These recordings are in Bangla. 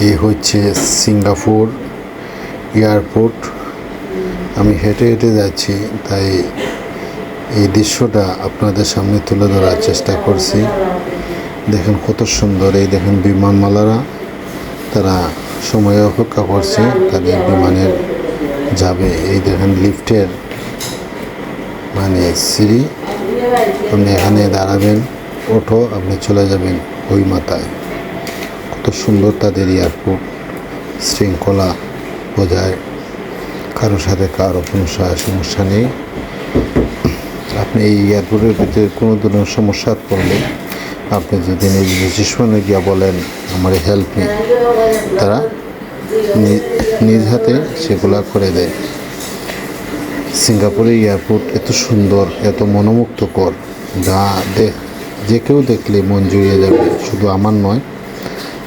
এই হচ্ছে সিঙ্গাপুর এয়ারপোর্ট। আমি হেঁটে হেঁটে যাচ্ছি, তাই এই দৃশ্যটা আপনাদের সামনে তুলে ধরার চেষ্টা করছি। দেখেন কত সুন্দর। এই দেখেন বিমানমালারা, তারা সময় অপেক্ষা করছে, তাদের বিমানের যাবে। এই দেখেন লিফটের মানে সিঁড়ি, আপনি এখানে দাঁড়াবেন, ওঠো, আপনি চলে যাবেন ওই মাথায়। কত সুন্দর তাদের এয়ারপোর্ট, শৃঙ্খলা বজায়, কারোর সাথে কারো কোনো সমস্যা নেই। আপনি এই এয়ারপোর্টের ভিতরে কোনো ধরনের সমস্যা পড়লে আপনি যদি নিজ রেজিস্ট্রেশনে গিয়া বলেন আমার হেল্প নেই, তারা নিজ হাতে সেগুলা করে দেয়। সিঙ্গাপুরের এয়ারপোর্ট এত সুন্দর, এত মনোমুগ্ধকর, যা যে কেউ দেখলে মন জুড়িয়ে যাবে। শুধু আমার নয়,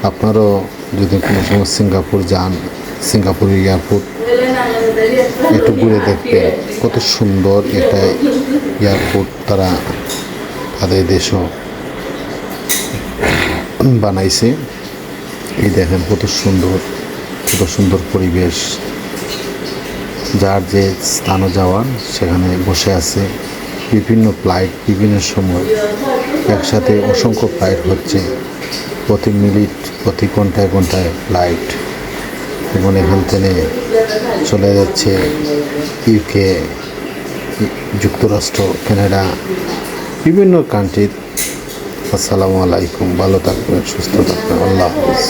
আপনারাও যদি কোনো সময় সিঙ্গাপুর যান, সিঙ্গাপুরের এয়ারপোর্ট একটু ঘুরে দেখবেন। কত সুন্দর এটা এয়ারপোর্ট তারা তাদের দেশও বানাইছে। এই দেখেন কত সুন্দর পরিবেশ। যার যে স্থানে যাওয়ার সেখানে বসে আছে। বিভিন্ন ফ্লাইট বিভিন্ন সময় একসাথে অসংখ্য ফ্লাইট হচ্ছে, প্রতি মিনিট প্রতি ঘন্টায় ফ্লাইট। এবং এখান থেকে চলে যাচ্ছে ইউকে, যুক্তরাষ্ট্র, কানাডা, বিভিন্ন কান্ট্রির। আসসালামু আলাইকুম, ভালো থাকবেন, সুস্থ থাকবেন, আল্লাহ হাফেজ।